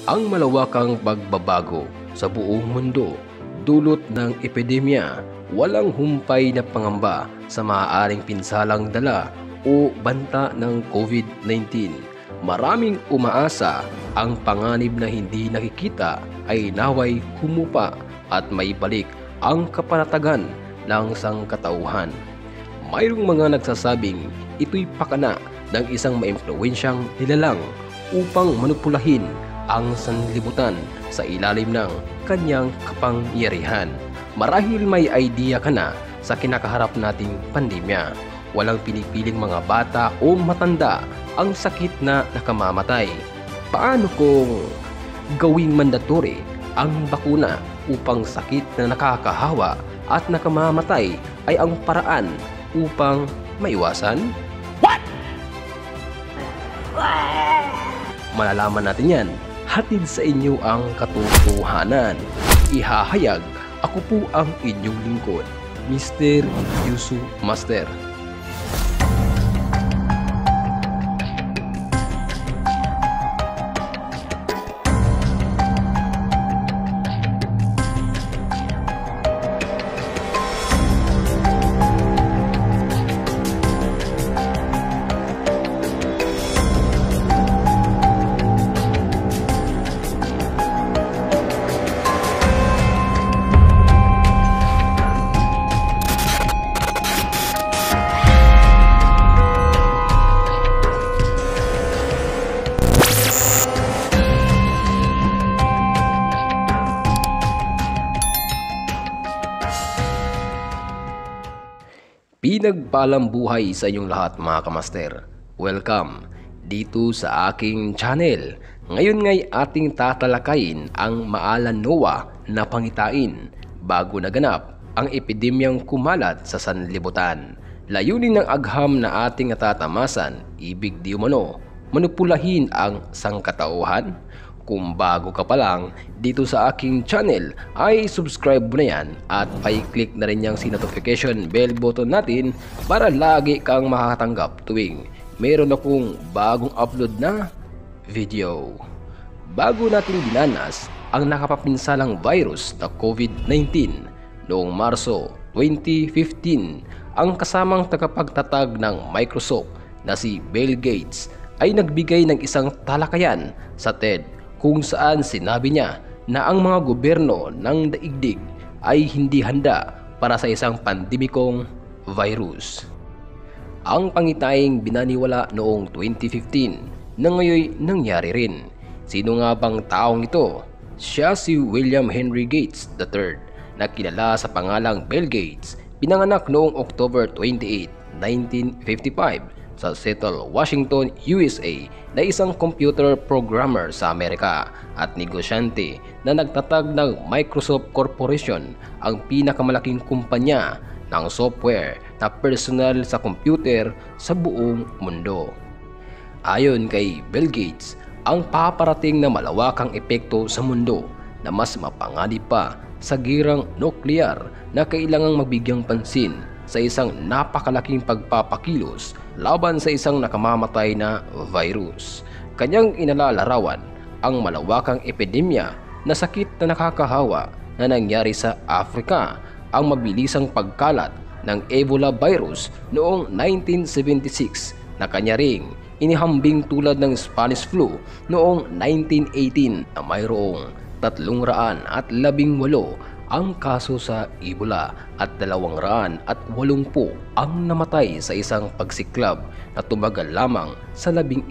Ang malawakang pagbabago sa buong mundo dulot ng epidemya, walang humpay na pangamba sa maaaring pinsalang dala o banta ng COVID-19. Maraming umaasa ang panganib na hindi nakikita ay naway humupa at maibalik ang kapanatagan ng sangkatauhan. Mayroong mga nagsasabing ito'y pakana ng isang maimpluwensyang nilalang upang manipulahin ang sanlibutan sa ilalim ng kanyang kapangyarihan. Marahil may idea ka na sa kinakaharap nating pandemya. Walang pinipiling mga bata o matanda ang sakit na nakamamatay. Paano kung gawing mandatory ang bakuna upang sakit na nakakahawa at nakamamatay ay ang paraan upang maiwasan? What? Malalaman natin yan. Hatid sa inyo ang katotohanan. Ihahayag, ako po ang inyong lingkod, Mr. Yusu Master. Pinagpalang buhay sa inyong lahat mga kamaster. Welcome dito sa aking channel. Ngayon nga'y ating tatalakayin ang maalan Noah na pangitain bago naganap ang epidemyang kumalat sa sanlibutan. Layunin ng agham na ating natatamasan, ibig di umano, manipulahin ang sangkatauhan. Kung bago ka pa lang dito sa aking channel ay subscribe mo na yan at i-click na rin yung notification bell button natin para lagi kang makakatanggap tuwing meron akong bagong upload na video. Bago natin dinanas ang nakapapinsalang virus na COVID-19 noong Marso 2015, ang kasamang tagapagtatag ng Microsoft na si Bill Gates ay nagbigay ng isang talakayan sa TED kung saan sinabi niya na ang mga gobyerno ng daigdig ay hindi handa para sa isang pandemikong virus. Ang pangitaying binaniwala noong 2015 na ngayon nangyari rin. Sino nga bang taong ito? Siya si William Henry Gates III na kilala sa pangalang Bill Gates, pinanganak noong October 28, 1955 sa Seattle, Washington, USA na isang computer programmer sa Amerika at negosyante na nagtatag ng Microsoft Corporation, ang pinakamalaking kumpanya ng software na personal sa computer sa buong mundo. Ayon kay Bill Gates, ang paparating na malawakang epekto sa mundo na mas mapanganib pa sa girang nuklear na kailangang mabigyang pansin sa isang napakalaking pagpapakilos laban sa isang nakamamatay na virus. Kanyang inalalarawan ang malawakang epidemya na sakit na nakakahawa na nangyari sa Africa, ang mabilisang pagkalat ng Ebola virus noong 1976 na kanya ring inihambing tulad ng Spanish flu noong 1918 na mayroong 318 ang kaso sa Ebola at 280 ang namatay sa isang pagsiklab na tumagal lamang sa 11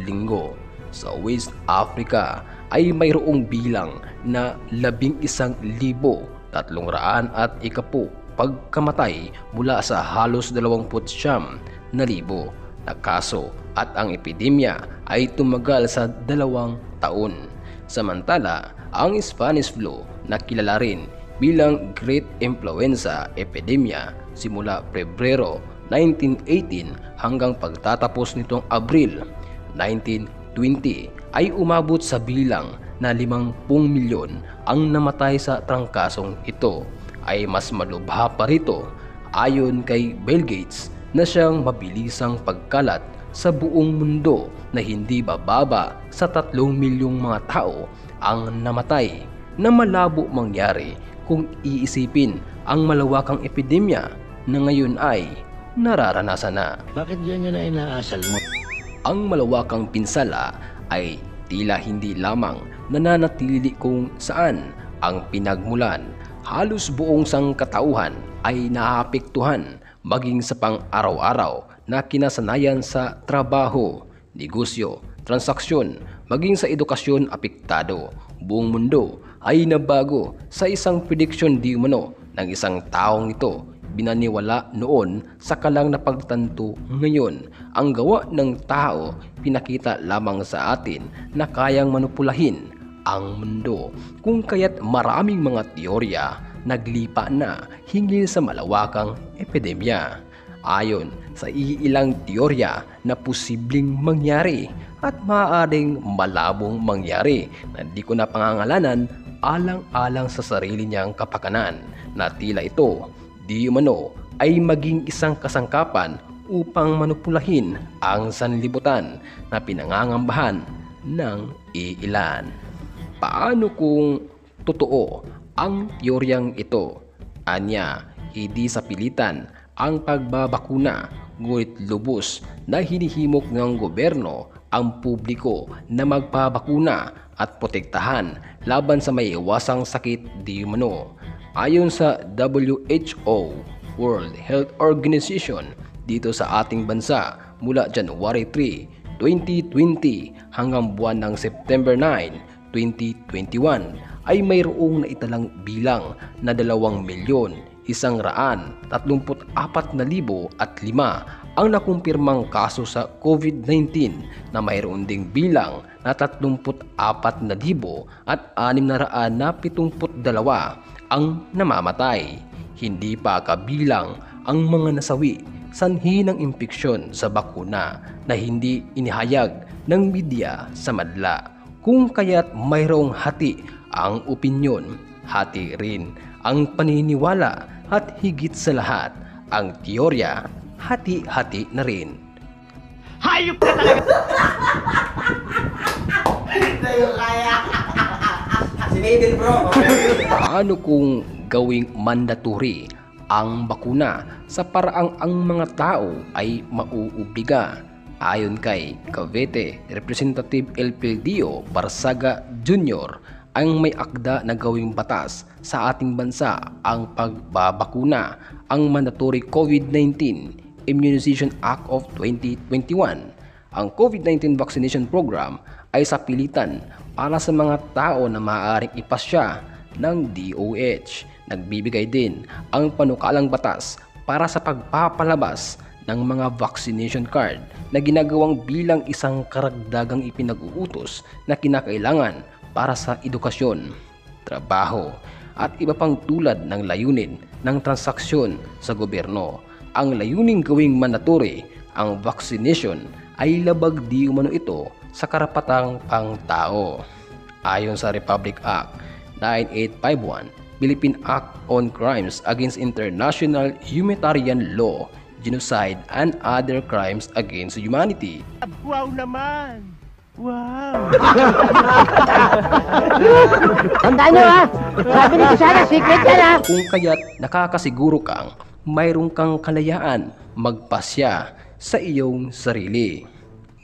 linggo. Sa West Africa ay mayroong bilang na 11,310 pagkamatay mula sa halos 29,000 na kaso at ang epidemya ay tumagal sa 2 taon. Samantala, ang Spanish flu na kilala rin bilang Great Influenza Epidemia simula Pebrero 1918 hanggang pagtatapos nitong Abril 1920 ay umabot sa bilang na 50 milyon ang namatay sa trangkasong ito. Ay mas malubha pa rito ayon kay Bill Gates na siyang mabilisang pagkalat sa buong mundo na hindi bababa sa 3 milyong mga tao ang namatay, na malabo mangyari kung iisipin ang malawakang epidemya na ngayon ay nararanasan na. Bakit yan na inaasal mo? Ang malawakang pinsala ay tila hindi lamang nananatili kung saan ang pinagmulan. Halos buong sangkatauhan ay naapektuhan, maging sa pang-araw-araw na kinasanayan sa trabaho, negosyo, transaksyon, maging sa edukasyon apektado. Buong mundo ay nabago sa isang prediksyon di umano ng isang taong ito. Binaniwala noon sa kalang na pagtanto ngayon. Ang gawa ng tao pinakita lamang sa atin na kayang manipulahin ang mundo, kung kaya't maraming mga teorya naglipa na hinggil sa malawakang epidemya. Ayon sa iilang teorya na posibleng mangyari at maaaring malabong mangyari na di ko na pangangalanan alang-alang sa sarili niyang kapakanan, na tila ito di umano ay maging isang kasangkapan upang manipulahin ang sanlibutan na pinangangambahan ng iilan. Paano kung totoo ang teoryang ito? Anya, hindi sa pilitan ang pagbabakuna, ngunit lubos na hinihimok ng gobyerno ang publiko na magpabakuna at protektahan laban sa may iwasang sakit di umano. Ayon sa WHO, World Health Organization, dito sa ating bansa mula January 3, 2020 hanggang buwan ng September 9, 2021 ay mayroong naitalang bilang na 2,134,005 ang nakumpirmang kaso sa COVID-19, na mayroon ding bilang na 34,672 ang namamatay. Hindi pa kabilang ang mga nasawi sanhi ng impeksyon sa bakuna na hindi inihayag ng media sa madla. Kung kaya't mayroong hati ang opinyon, hati rin ang paniniwala, at higit sa lahat ang teorya, hati-hati na rin. Hayop ka talaga! Paano kung gawing mandatory ang bakuna sa paraang ang mga tao ay mauubliga? Ayon kay Cavite Representative Elpidio Barsaga Jr., ang may akda na gawing batas sa ating bansa ang pagbabakuna, ang Mandatory COVID-19 Immunization Act of 2021. Ang COVID-19 vaccination program ay sapilitan para sa mga tao na maaaring ipasya ng DOH. Nagbibigay din ang panukalang batas para sa pagpapalabas ng mga vaccination card na ginagawang bilang isang karagdagang ipinag-uutos na kinakailangan para sa edukasyon, trabaho, at iba pang tulad ng layunin ng transaksyon sa gobyerno. Ang layuning gawing mandatory ang vaccination ay labag di umano ito sa karapatang pangtao. Ayon sa Republic Act 9851, Philippine Act on Crimes Against International Humanitarian Law, Genocide and Other Crimes Against Humanity. Wow naman! Wow! Tandaan nyo ha! Sabi nito sana, secret yan ha! Kung kaya't nakakasiguro kang mayroon kang kalayaan magpasya sa iyong sarili.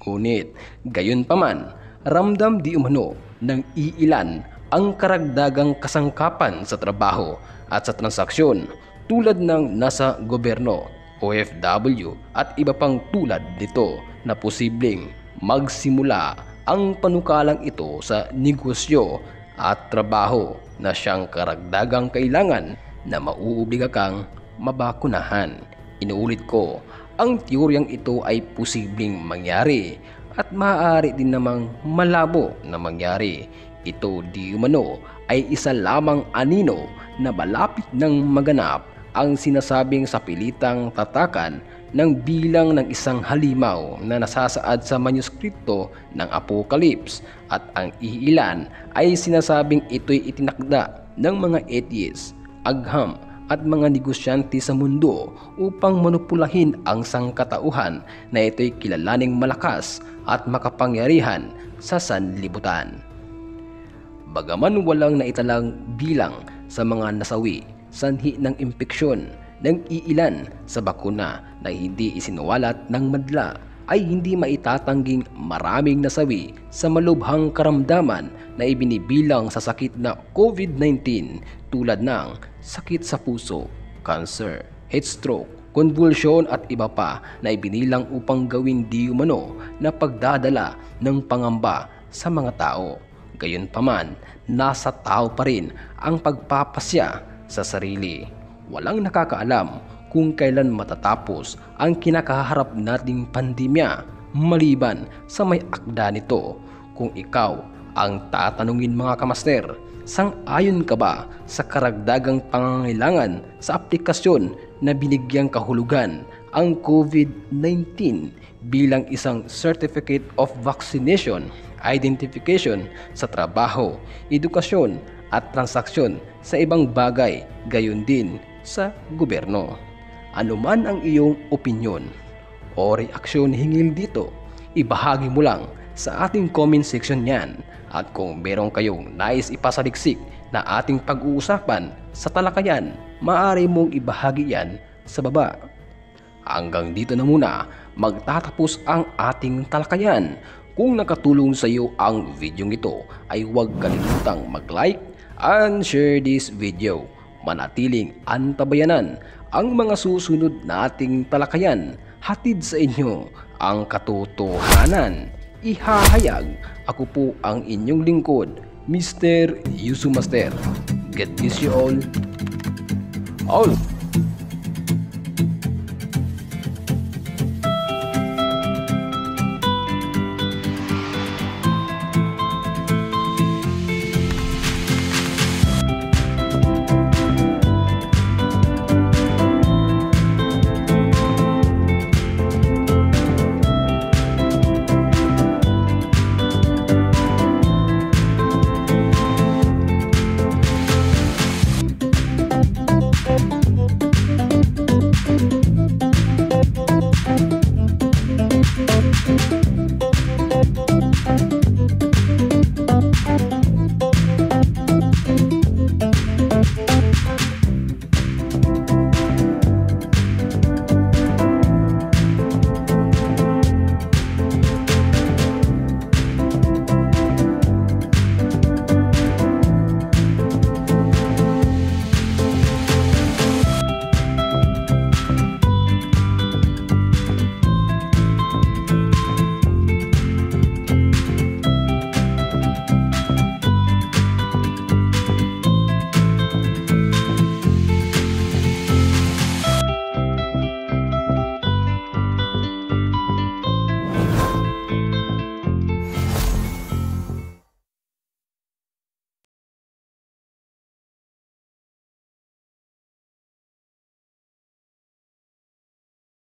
Ngunit, gayon paman, ramdam di umano ng iilan ang karagdagang kasangkapan sa trabaho at sa transaksyon, tulad ng nasa gobyerno, OFW at iba pang tulad nito, na posibleng magsimula ang panukalang ito sa negosyo at trabaho na siyang karagdagang kailangan na mauobliga kang mabakunahan. Inuulit ko, ang teoryang ito ay posibleng mangyari at maaari din namang malabo na mangyari. Ito di umano ay isa lamang anino na malapit ng maganap, ang sinasabing sapilitang tatakan ng bilang ng isang halimaw na nasasaad sa manuskripto ng Apocalypse, at ang iilan ay sinasabing ito'y itinakda ng mga atheists, agham at mga negosyante sa mundo upang manipulahin ang sangkatauhan na ito'y kilalaning malakas at makapangyarihan sa sanlibutan. Bagaman walang naitalang bilang sa mga nasawi sanhi ng impeksyon ng iilan sa bakuna na hindi isinuwalat ng madla, ay hindi maitatangging maraming nasawi sa malubhang karamdaman na ibinibilang sa sakit na COVID-19 tulad ng sakit sa puso, cancer, heat stroke, konvulsyon at iba pa na ibinilang upang gawing di umano na pagdadala ng pangamba sa mga tao. Gayunpaman, nasa tao pa rin ang pagpapasya sa sarili. Walang nakakaalam kung kailan matatapos ang kinakaharap nating pandemya maliban sa may akda nito. Kung ikaw ang tatanungin mga kamaster, sang-ayon ka ba sa karagdagang pangangailangan sa aplikasyon na binigyang kahulugan ang COVID-19 bilang isang Certificate of Vaccination identification sa trabaho, edukasyon at transaksyon sa ibang bagay, gayon din sa gobyerno? Ano man ang iyong opinyon o reaksyon hinggil dito, ibahagi mo lang sa ating comment section yan. At kung meron kayong nais ipasaliksik na ating pag-uusapan sa talakayan, maaari mong ibahagi yan sa baba. Hanggang dito na muna magtatapos ang ating talakayan. Kung nakatulong sa iyo ang video ito, ay huwag kalimutang mag-like and share this video. Manatiling antabayanan ang mga susunod nating talakayan. Hatid sa inyo ang katotohanan. Ihahayag, ako po ang inyong lingkod, Mr. Yusu Master. God bless you all.